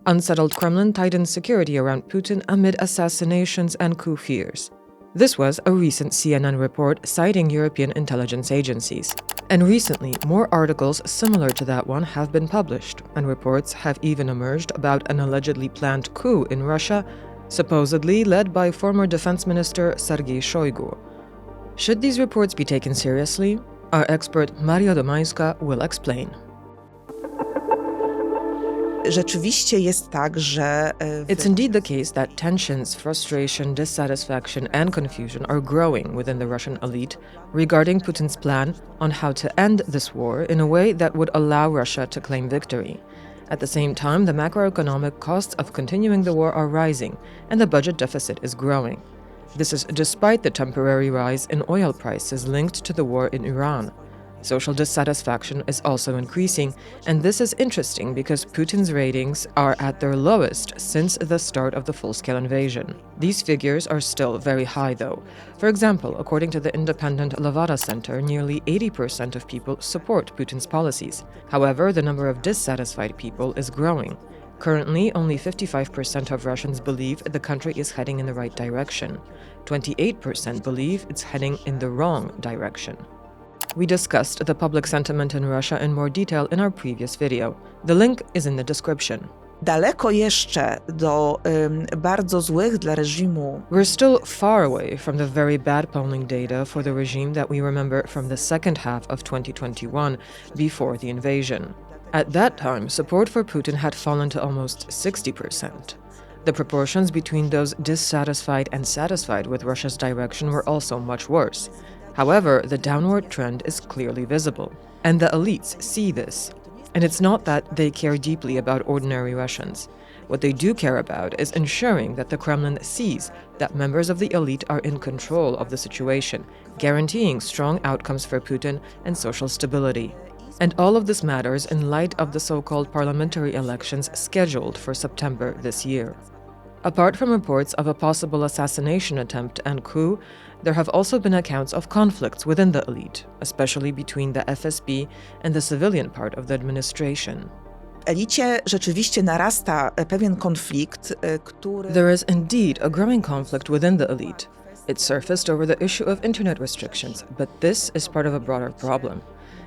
Unsettled Kremlin tightens security around Putin amid assassinations and coup fears. This was a recent CNN report citing European intelligence agencies. And recently, more articles similar to that one have been published, and reports have even emerged about an allegedly planned coup in Russia, supposedly led by former defense minister Sergei Shoigu. Should these reports be taken seriously? Our expert Maria Domańska will explain. Rzeczywiście jest tak, że It's indeed the case that tensions, frustration, dissatisfaction, and confusion are growing within the Russian elite regarding Putin's plan on how to end this war in a way that would allow Russia to claim victory. At the same time, the macroeconomic costs of continuing the war are rising, and the budget deficit is growing. This is despite the temporary rise in oil prices linked to the war in Iran. Social dissatisfaction is also increasing, and this is interesting because Putin's ratings are at their lowest since the start of the full-scale invasion. These figures are still very high, though. For example, according to the independent Levada Center, nearly 80% of people support Putin's policies. However, the number of dissatisfied people is growing. Currently, only 55% of Russians believe the country is heading in the right direction. 28% believe it's heading in the wrong direction. We discussed the public sentiment in Russia in more detail in our previous video. The link is in the description. daleko jeszcze do bardzo złych dla reżimu. We're still far away from the very bad polling data for the regime that we remember from the second half of 2021, before the invasion. At that time, support for Putin had fallen to almost 60%. The proportions between those dissatisfied and satisfied with Russia's direction were also much worse. However, the downward trend is clearly visible, and the elites see this. And it's not that they care deeply about ordinary Russians. What they do care about is ensuring that the Kremlin sees that members of the elite are in control of the situation, guaranteeing strong outcomes for Putin and social stability. And all of this matters in light of the so-called parliamentary elections scheduled for September this year. Apart from reports of a possible assassination attempt and coup, there have also been accounts of conflicts within the elite, especially between the FSB and the civilian part of the administration. Elicie rzeczywiście narasta pewien konflikt, który... There is indeed a growing conflict within the elite. It surfaced over the issue of internet restrictions, but this is part of a broader problem.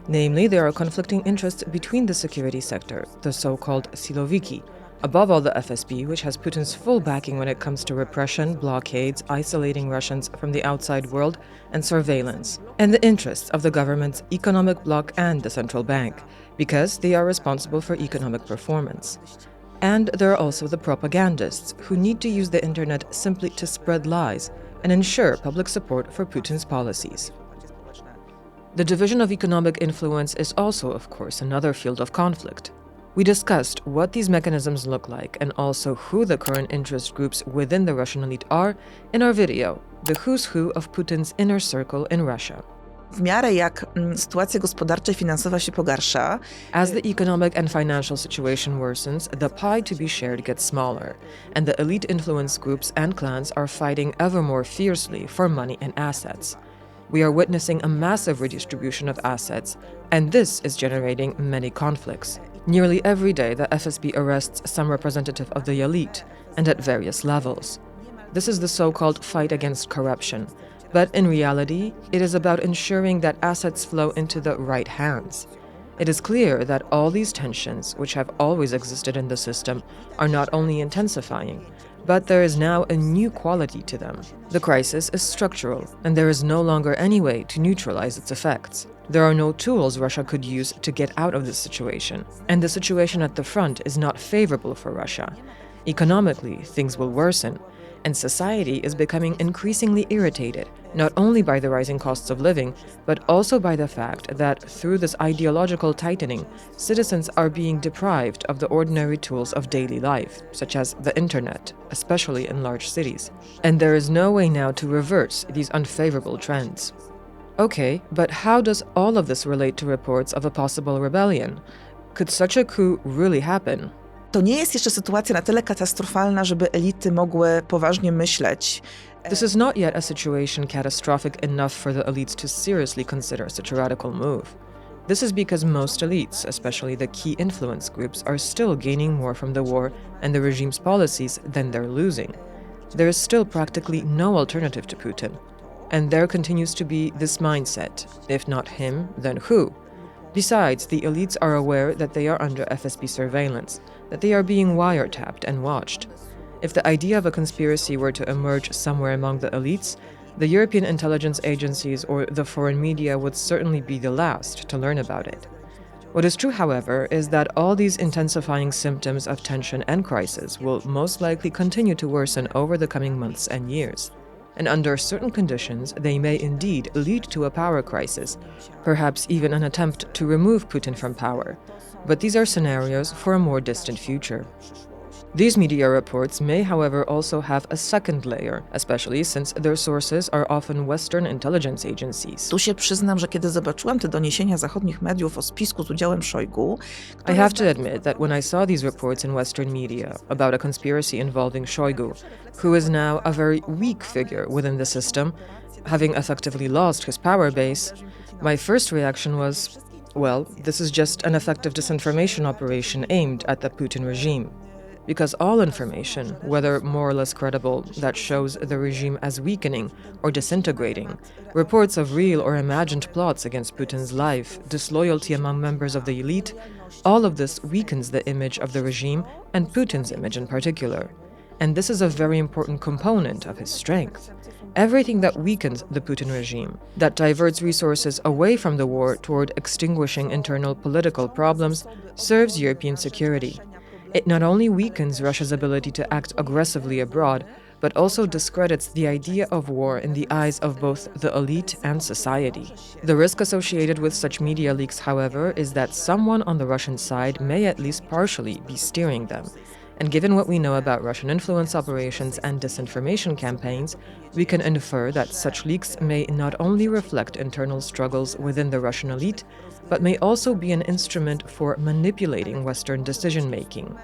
Namely, there are conflicting interests between the security sector, the so-called siloviki, above all the FSB, which has Putin's full backing when it comes to repression, blockades, isolating Russians from the outside world, and surveillance, and the interests of the government's economic bloc and the central bank, because they are responsible for economic performance. And there are also the propagandists, who need to use the internet simply to spread lies and ensure public support for Putin's policies. The division of economic influence is also, of course, another field of conflict. We discussed what these mechanisms look like and also who the current interest groups within the Russian elite are in our video, The Who's Who of Putin's Inner Circle in Russia. W miarę jak sytuacja gospodarcza i finansowa się pogarsza, As the economic and financial situation worsens, the pie to be shared gets smaller, and the elite influence groups and clans are fighting ever more fiercely for money and assets. We are witnessing a massive redistribution of assets, and this is generating many conflicts. Nearly every day, the FSB arrests some representative of the elite, and at various levels. This is the so-called fight against corruption, but in reality, it is about ensuring that assets flow into the right hands. It is clear that all these tensions, which have always existed in the system, are not only intensifying, but there is now a new quality to them. The crisis is structural, and there is no longer any way to neutralize its effects. There are no tools Russia could use to get out of this situation, and the situation at the front is not favorable for Russia. Economically, things will worsen, and society is becoming increasingly irritated, not only by the rising costs of living, but also by the fact that through this ideological tightening, citizens are being deprived of the ordinary tools of daily life, such as the internet, especially in large cities. And there is no way now to reverse these unfavorable trends. Okay, but how does all of this relate to reports of a possible rebellion? Could such a coup really happen? To nie jest jeszcze sytuacja na tyle katastrofalna, żeby elity mogły poważnie myśleć. This is not yet a situation catastrophic enough for the elites to seriously consider such a radical move. This is because most elites, especially the key influence groups, are still gaining more from the war and the regime's policies than they're losing. There is still practically no alternative to Putin. And there continues to be this mindset: if not him, then who? Besides, the elites are aware that they are under FSB surveillance, that they are being wiretapped and watched. If the idea of a conspiracy were to emerge somewhere among the elites, the European intelligence agencies or the foreign media would certainly be the last to learn about it. What is true, however, is that all these intensifying symptoms of tension and crisis will most likely continue to worsen over the coming months and years. And under certain conditions, they may indeed lead to a power crisis, perhaps even an attempt to remove Putin from power. But these are scenarios for a more distant future. These media reports may, however, also have a second layer, especially since their sources are often Western intelligence agencies. Tu się przyznam, że kiedy zobaczyłam te doniesienia zachodnich mediów o spisku z udziałem Szojgu, I have to admit that when I saw these reports in Western media about a conspiracy involving Shoigu, who is now a very weak figure within the system, having effectively lost his power base, my first reaction was, well, this is just an effective disinformation operation aimed at the Putin regime. Because all information, whether more or less credible, that shows the regime as weakening or disintegrating, reports of real or imagined plots against Putin's life, disloyalty among members of the elite, all of this weakens the image of the regime and Putin's image in particular. And this is a very important component of his strength. Everything that weakens the Putin regime, that diverts resources away from the war toward extinguishing internal political problems, serves European security. It not only weakens Russia's ability to act aggressively abroad, but also discredits the idea of war in the eyes of both the elite and society. The risk associated with such media leaks, however, is that someone on the Russian side may at least partially be steering them. And given what we know about Russian influence operations and disinformation campaigns, we can infer that such leaks may not only reflect internal struggles within the Russian elite, but may also be an instrument for manipulating Western decision-making.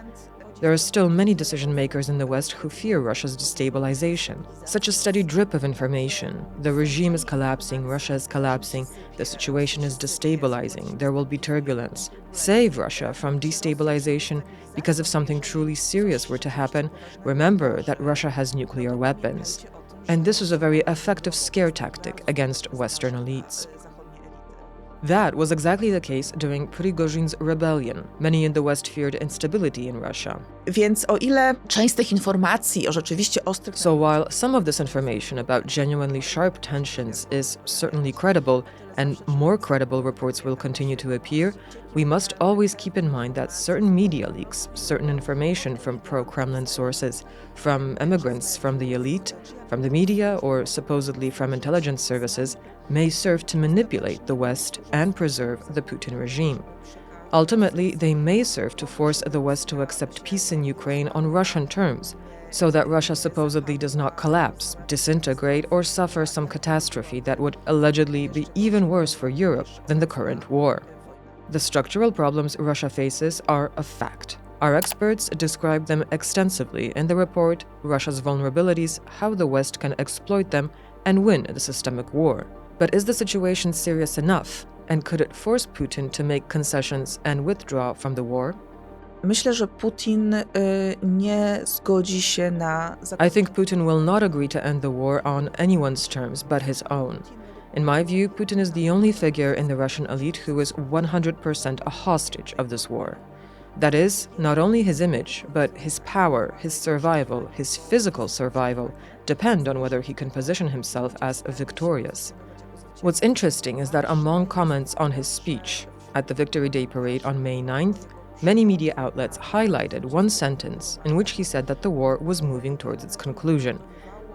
There are still many decision-makers in the West who fear Russia's destabilization. Such a steady drip of information: the regime is collapsing, Russia is collapsing, the situation is destabilizing, there will be turbulence. Save Russia from destabilization, because if something truly serious were to happen, remember that Russia has nuclear weapons. And this is a very effective scare tactic against Western elites. That was exactly the case during Prigozhin's rebellion. Many in the West feared instability in Russia. Więc o ile część z tych informacji o rzeczywiście ostrych... So while some of this information about genuinely sharp tensions is certainly credible, and more credible reports will continue to appear, we must always keep in mind that certain media leaks, certain information from pro-Kremlin sources, from immigrants, from the elite, from the media, or supposedly from intelligence services, may serve to manipulate the West and preserve the Putin regime. Ultimately, they may serve to force the West to accept peace in Ukraine on Russian terms, so that Russia supposedly does not collapse, disintegrate, or suffer some catastrophe that would allegedly be even worse for Europe than the current war. The structural problems Russia faces are a fact. Our experts describe them extensively in the report Russia's Vulnerabilities: How the West Can Exploit Them and Win the Systemic War. But is the situation serious enough? And could it force Putin to make concessions and withdraw from the war? Myślę, że Putin nie zgodzi się na... I think Putin will not agree to end the war on anyone's terms but his own. In my view, Putin is the only figure in the Russian elite who is 100% a hostage of this war. That is, not only his image, but his power, his survival, his physical survival, depend on whether he can position himself as victorious. What's interesting is that among comments on his speech at the Victory Day parade on May 9th, many media outlets highlighted one sentence in which he said that the war was moving towards its conclusion.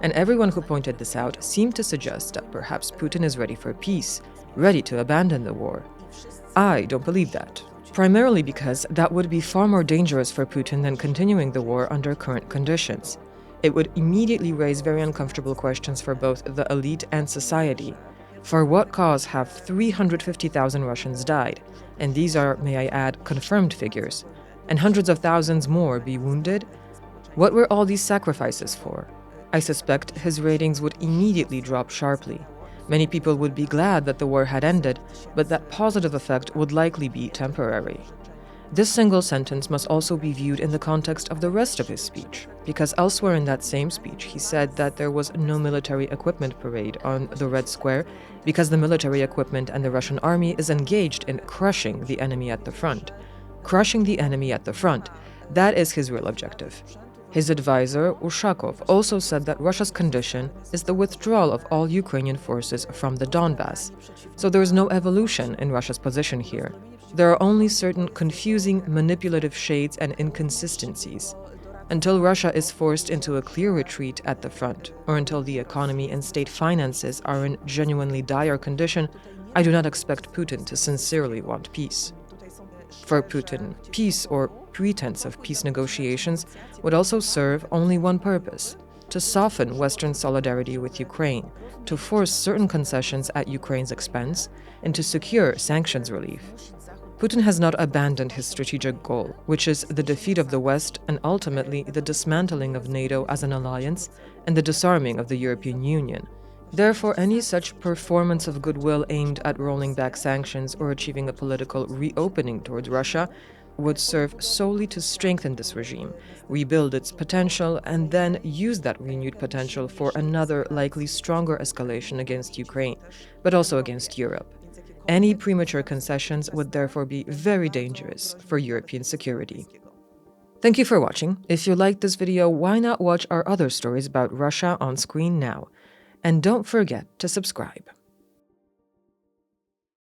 And everyone who pointed this out seemed to suggest that perhaps Putin is ready for peace, ready to abandon the war. I don't believe that, primarily because that would be far more dangerous for Putin than continuing the war under current conditions. It would immediately raise very uncomfortable questions for both the elite and society. For what cause have 350,000 Russians died? And these are, may I add, confirmed figures. And hundreds of thousands more be wounded? What were all these sacrifices for? I suspect his ratings would immediately drop sharply. Many people would be glad that the war had ended, but that positive effect would likely be temporary. This single sentence must also be viewed in the context of the rest of his speech, because elsewhere in that same speech he said that there was no military equipment parade on the Red Square because the military equipment and the Russian army is engaged in crushing the enemy at the front. Crushing the enemy at the front, that is his real objective. His advisor, Ushakov, also said that Russia's condition is the withdrawal of all Ukrainian forces from the Donbass. So there is no evolution in Russia's position here. There are only certain confusing, manipulative shades and inconsistencies. Until Russia is forced into a clear retreat at the front, or until the economy and state finances are in genuinely dire condition, I do not expect Putin to sincerely want peace. For Putin, peace or pretense of peace negotiations would also serve only one purpose: to soften Western solidarity with Ukraine, to force certain concessions at Ukraine's expense, and to secure sanctions relief. Putin has not abandoned his strategic goal, which is the defeat of the West and ultimately the dismantling of NATO as an alliance and the disarming of the European Union. Therefore, any such performance of goodwill aimed at rolling back sanctions or achieving a political reopening towards Russia would serve solely to strengthen this regime, rebuild its potential, and then use that renewed potential for another, likely stronger escalation against Ukraine, but also against Europe. Any premature concessions would therefore be very dangerous for European security. Thank you for watching. If you liked this video, why not watch our other stories about Russia on screen now? And don't forget to subscribe.